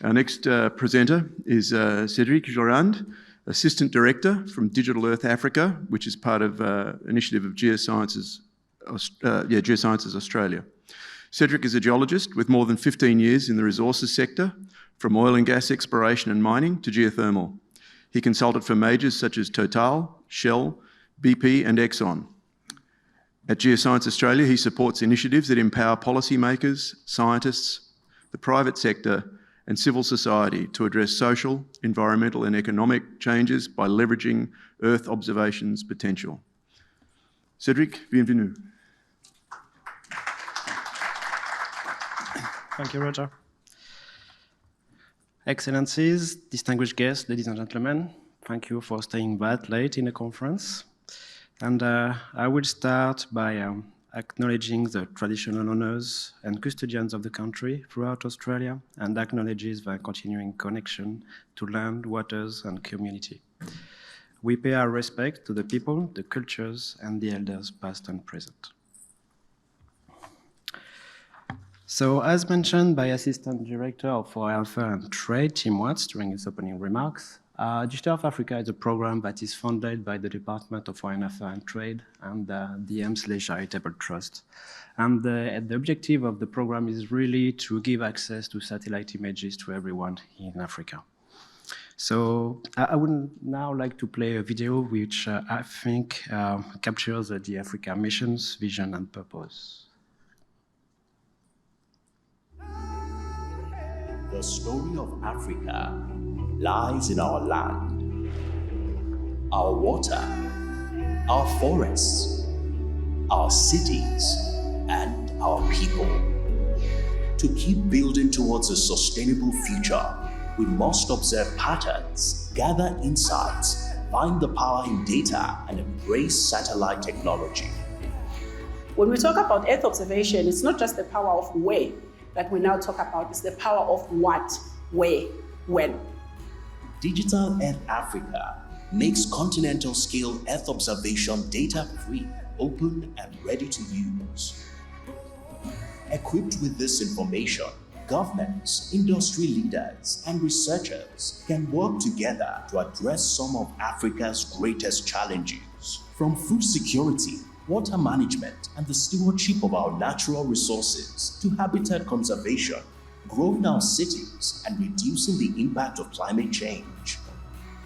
Our next presenter is Cédric Jorand, Assistant Director from Digital Earth Africa, which is part of initiative of Geosciences Australia. Cédric is a geologist with more than 15 years in the resources sector, from oil and gas exploration and mining to geothermal. He consulted for majors such as Total, Shell, BP and Exxon. At Geoscience Australia, he supports initiatives that empower policymakers, scientists, the private sector and civil society to address social, environmental and economic changes by leveraging Earth observation's potential. Cédric, bienvenue. Thank you, Roger. Excellencies, distinguished guests, ladies and gentlemen, thank you for staying that late in the conference. And I will start by acknowledging the traditional owners and custodians of the country throughout Australia and acknowledges the continuing connection to land, waters, and community. We pay our respect to the people, the cultures, and the elders past and present. So, as mentioned by Assistant Director for Alpha and Trade, Tim Watts, during his opening remarks, Digital Earth Africa is a program that is funded by the Department of Foreign Affairs and Trade and the Emsley Charitable Trust. And the objective of the program is really to give access to satellite images to everyone in Africa. So I would now like to play a video which I think captures the Africa mission's vision and purpose. The story of Africa lies in our land, our water, our forests, our cities, and our people. To keep building towards a sustainable future, we must observe patterns, gather insights, find the power in data, and embrace satellite technology. When we talk about Earth observation, it's not just the power of where that we now talk about, it's the power of what, where, when. Digital Earth Africa makes continental-scale Earth observation data-free, open, and ready to use. Equipped with this information, governments, industry leaders, and researchers can work together to address some of Africa's greatest challenges, from food security, water management, and the stewardship of our natural resources to habitat conservation, growing our cities, and reducing the impact of climate change.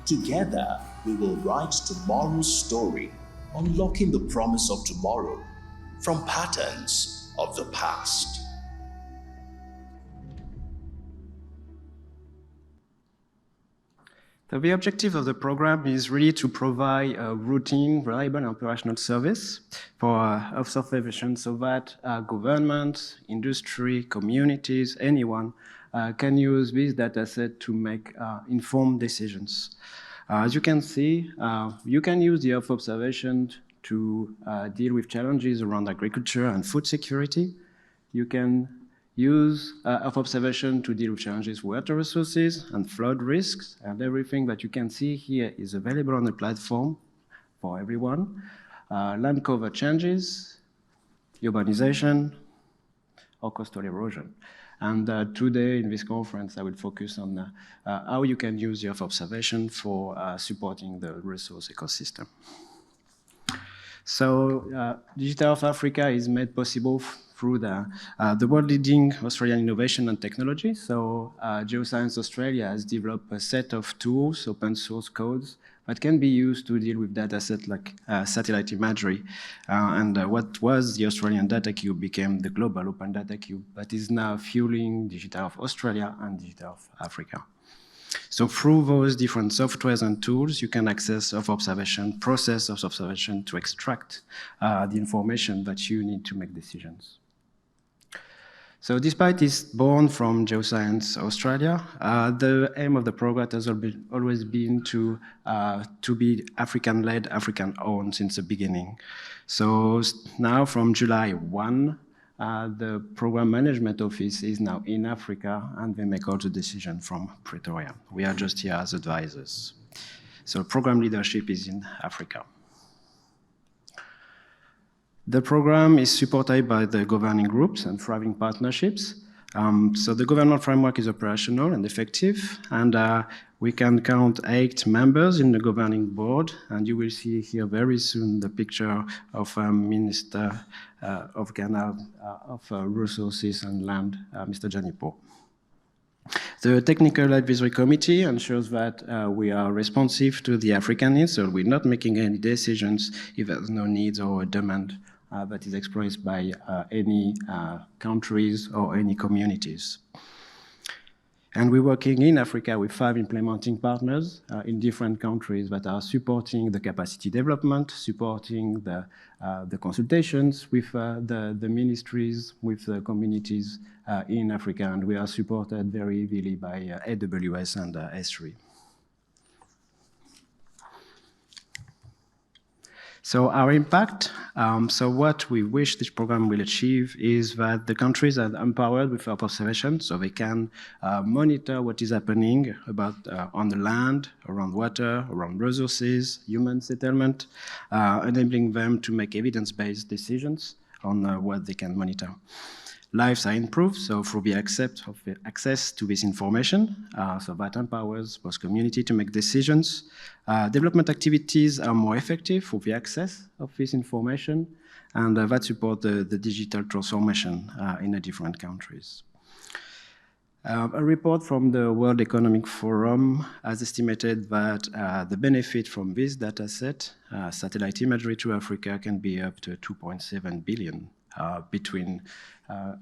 Together, we will write tomorrow's story, unlocking the promise of tomorrow from patterns of the past. So the objective of the program is really to provide a routine, reliable, and operational service for Earth observation so that governments, industry, communities, anyone can use this data set to make informed decisions. As you can see, you can use the Earth observation to deal with challenges around agriculture and food security. You can use Earth observation to deal with challenges with water resources and flood risks, and everything that you can see here is available on the platform for everyone. Land cover changes, urbanization, or coastal erosion. And today in this conference, I will focus on how you can use the Earth observation for supporting the resource ecosystem. So Digital Earth Africa is made possible through the world-leading Australian innovation and technology. So Geoscience Australia has developed a set of tools, open source codes, that can be used to deal with data sets like satellite imagery. What was the Australian Data Cube became the global Open Data Cube that is now fueling Digital Earth Australia and Digital Earth Africa. So through those different softwares and tools, you can access Earth observation, process Earth observation to extract the information that you need to make decisions. So despite it's born from Geoscience Australia, the aim of the program has always been to be African-led, African-owned since the beginning. So now from July 1, the program management office is now in Africa, and they make all the decisions from Pretoria. We are just here as advisors. So program leadership is in Africa. The program is supported by the governing groups and thriving partnerships. So the government framework is operational and effective, and we can count 8 members in the governing board, and you will see here very soon the picture of Minister of Ghana of Resources and Land, Mr. Janipo. The Technical Advisory Committee ensures that we are responsive to the African needs, so we're not making any decisions if there's no needs or a demand that is expressed by any countries or any communities. And we're working in Africa with 5 implementing partners in different countries that are supporting the capacity development, supporting the consultations with the ministries, with the communities in Africa, and we are supported very heavily by AWS and S3. So our impact, so what we wish this program will achieve is that the countries are empowered with Earth observation, so they can monitor what is happening about on the land, around water, around resources, human settlement, enabling them to make evidence-based decisions on what they can monitor. Lives are improved, so through the access to this information, so that empowers both community to make decisions. Development activities are more effective for the access of this information, and that support the digital transformation in the different countries. A report from the World Economic Forum has estimated that the benefit from this data set, satellite imagery to Africa, can be up to 2.7 billion between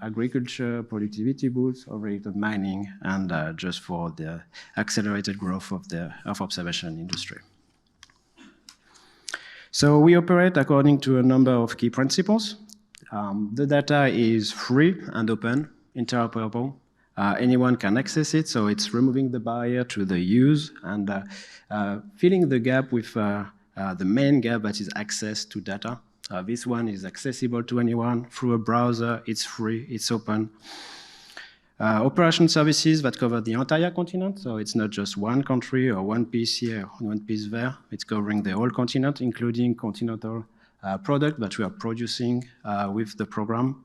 agriculture, productivity boosts, or related mining, and just for the accelerated growth of the Earth observation industry. So we operate according to a number of key principles. The data is free and open, interoperable. Anyone can access it, so it's removing the barrier to the use and filling the gap with the main gap that is access to data. This one is accessible to anyone through a browser, it's free, it's open. Operation services that cover the entire continent, so it's not just one country or one piece here, one piece there. It's covering the whole continent, including continental product that we are producing with the program.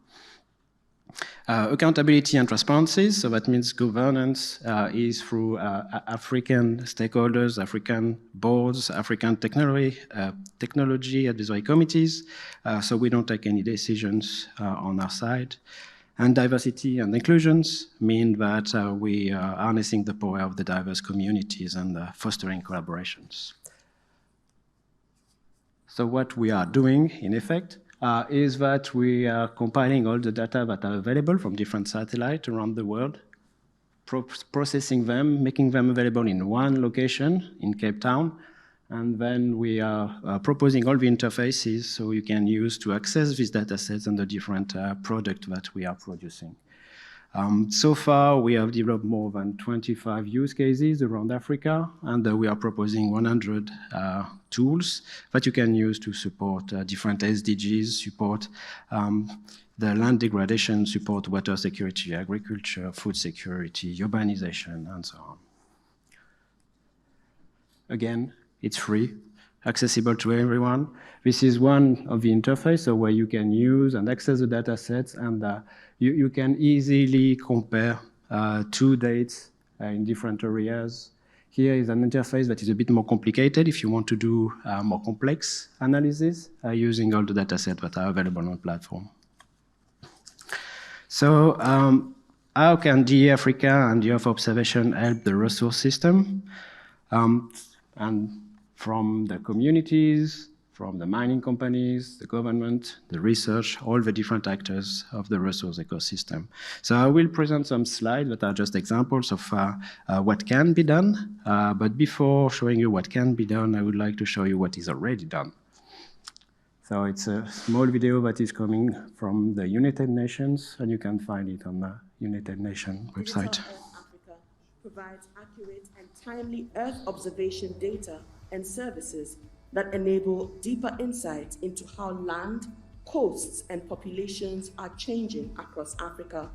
Accountability and transparency, so that means governance is through African stakeholders, African boards, African technology advisory committees, so we don't take any decisions on our side. And diversity and inclusions mean that we are harnessing the power of the diverse communities and fostering collaborations. So what we are doing, in effect, is that we are compiling all the data that are available from different satellites around the world, processing them, making them available in one location in Cape Town, and then we are proposing all the interfaces so you can use to access these data sets and the different products that we are producing. So far, we have developed more than 25 use cases around Africa, and we are proposing 100 tools that you can use to support different SDGs, support the land degradation, support water security, agriculture, food security, urbanization, and so on. Again, it's free, accessible to everyone. This is one of the interfaces where you can use and access the data sets, and you can easily compare 2 dates in different areas. Here is an interface that is a bit more complicated if you want to do more complex analysis using all the data sets that are available on the platform. So how can GE Africa and the Earth observation help the resource system? And from the communities, from the mining companies, the government, the research, all the different actors of the resource ecosystem. So I will present some slides that are just examples of what can be done. But before showing you what can be done, I would like to show you what is already done. So it's a small video that is coming from the United Nations, and you can find it on the United Nations website. Digital Earth Africa provides accurate and timely Earth observation data and services that enable deeper insights into how land, coasts, and populations are changing across Africa.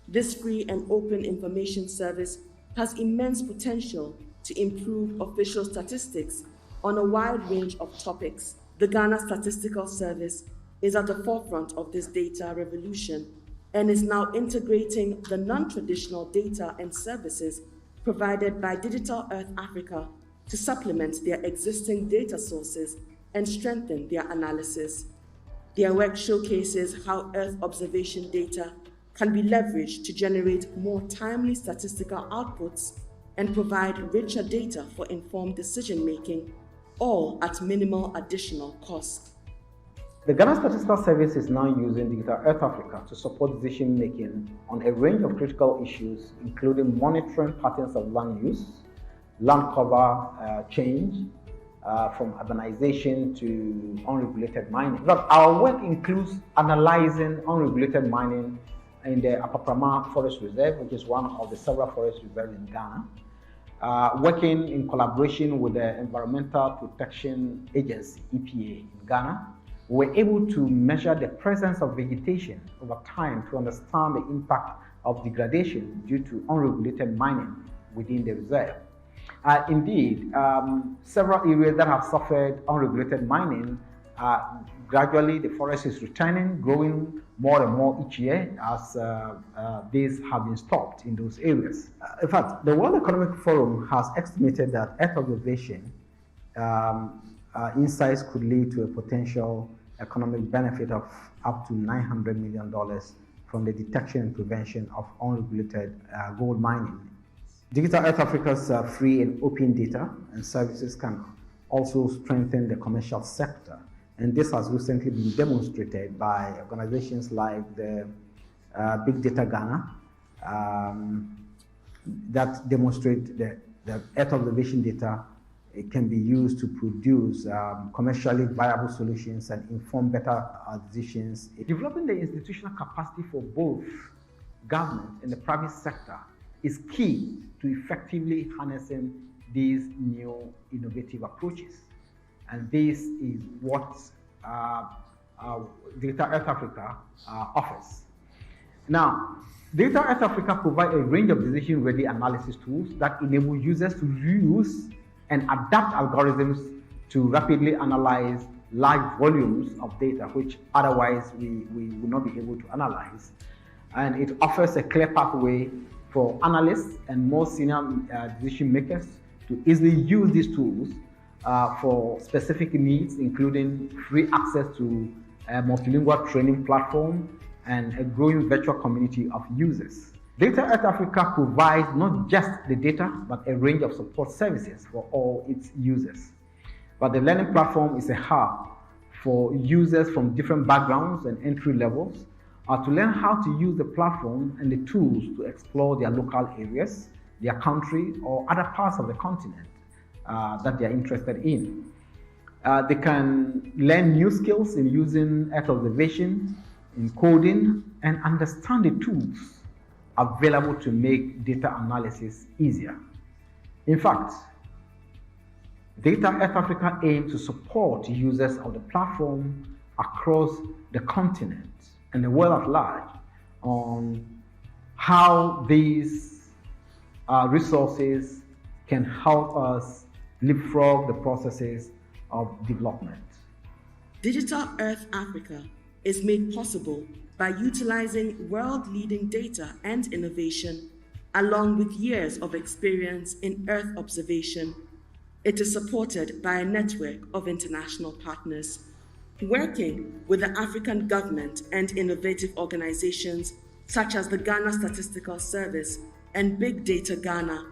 This free and open information service has immense potential to improve official statistics on a wide range of topics. The Ghana Statistical Service is at the forefront of this data revolution, and is now integrating the non-traditional data and services provided by Digital Earth Africa to supplement their existing data sources and strengthen their analysis. Their work showcases how Earth observation data can be leveraged to generate more timely statistical outputs and provide richer data for informed decision-making, all at minimal additional cost. The Ghana Statistical Service is now using Digital Earth Africa to support decision-making on a range of critical issues, including monitoring patterns of land use, land cover change, from urbanization to unregulated mining. But our work includes analyzing unregulated mining in the Apaprama Forest Reserve, which is one of the several forest reserves in Ghana, working in collaboration with the Environmental Protection Agency, EPA, in Ghana. We're able to measure the presence of vegetation over time to understand the impact of degradation due to unregulated mining within the reserve. Indeed, several areas that have suffered unregulated mining, gradually the forest is returning, growing more and more each year as these have been stopped in those areas. In fact, the World Economic Forum has estimated that Earth observation insights could lead to a potential economic benefit of up to $900 million from the detection and prevention of unregulated gold mining. Digital Earth Africa's free and open data and services can also strengthen the commercial sector. And this has recently been demonstrated by organizations like the Big Data Ghana that demonstrate that Earth observation data can be used to produce commercially viable solutions and inform better decisions. Developing the institutional capacity for both government and the private sector is key to effectively harnessing these new innovative approaches. And this is what Digital Earth Africa offers. Now, Digital Earth Africa provides a range of decision-ready analysis tools that enable users to reuse and adapt algorithms to rapidly analyze large volumes of data, which otherwise we would not be able to analyze. And it offers a clear pathway for analysts and more senior decision makers to easily use these tools for specific needs, including free access to a multilingual training platform and a growing virtual community of users. Digital Earth Africa provides not just the data, but a range of support services for all its users. But the learning platform is a hub for users from different backgrounds and entry levels to learn how to use the platform and the tools to explore their local areas, their country, or other parts of the continent that they are interested in. They can learn new skills in using Earth observation, in coding, and understand the tools available to make data analysis easier. In fact, Digital Earth Africa aims to support users of the platform across the continent and the world at large on how these resources can help us leapfrog the processes of development. Digital Earth Africa is made possible by utilizing world-leading data and innovation, along with years of experience in Earth observation. It is supported by a network of international partners. Working with the African government and innovative organizations such as the Ghana Statistical Service and Big Data Ghana,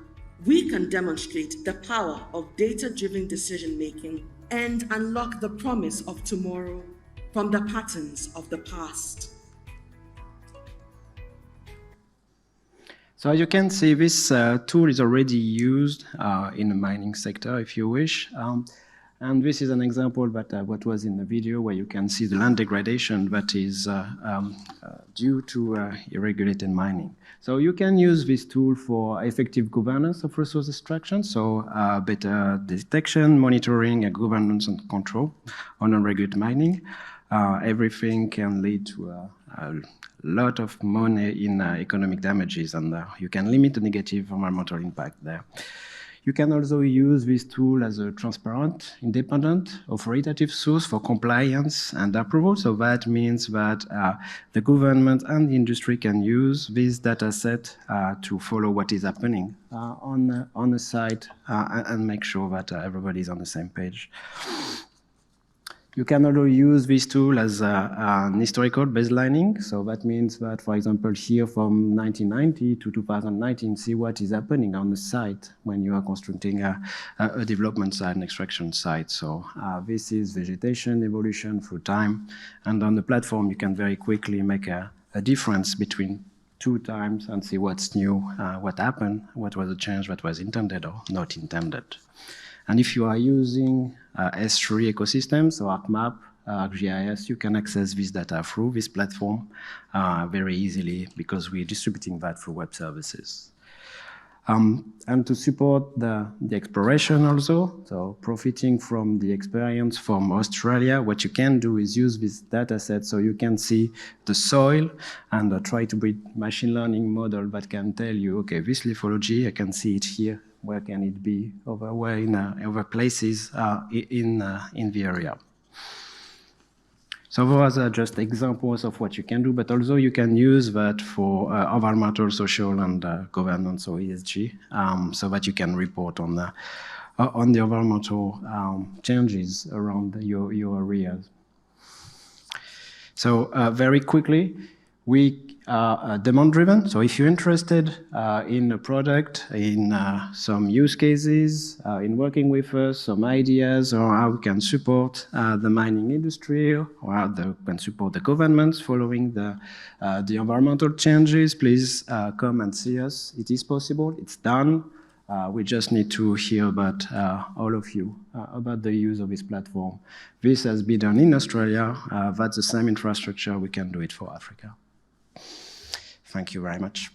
we can demonstrate the power of data-driven decision-making and unlock the promise of tomorrow from the patterns of the past. So as you can see, this tool is already used in the mining sector, if you wish. And this is an example that what was in the video, where you can see the land degradation that is due to irregulated mining. So you can use this tool for effective governance of resource extraction, so better detection, monitoring, and governance and control on unregulated mining. Everything can lead to a lot of money in economic damages, and you can limit the negative environmental impact there. You can also use this tool as a transparent, independent, authoritative source for compliance and approval. So that means that the government and the industry can use this data set to follow what is happening on the site and make sure that everybody is on the same page. You can also use this tool as an historical baselining. So that means that, for example, here from 1990 to 2019, see what is happening on the site when you are constructing a development site, an extraction site. So this is vegetation evolution through time. And on the platform, you can very quickly make a difference between 2 times and see what's new, what happened, what was the change, what was intended or not intended. And if you are using S3 ecosystems, so ArcMap, ArcGIS, you can access this data through this platform very easily because we're distributing that through web services. And to support the exploration also, so profiting from the experience from Australia, what you can do is use this data set so you can see the soil and try to build machine learning model that can tell you, okay, this lithology, I can see it here. Where can it be? Over in other places in the area. So those are just examples of what you can do, but also you can use that for environmental, social, and governance or ESG, so that you can report on the environmental changes around your areas. So very quickly, we are demand-driven. So if you're interested in a product, in some use cases, in working with us, some ideas, or how we can support the mining industry, or how we can support the governments following the environmental changes, please come and see us. It is possible. It's done. We just need to hear about all of you, about the use of this platform. This has been done in Australia. That's the same infrastructure. We can do it for Africa. Thank you very much.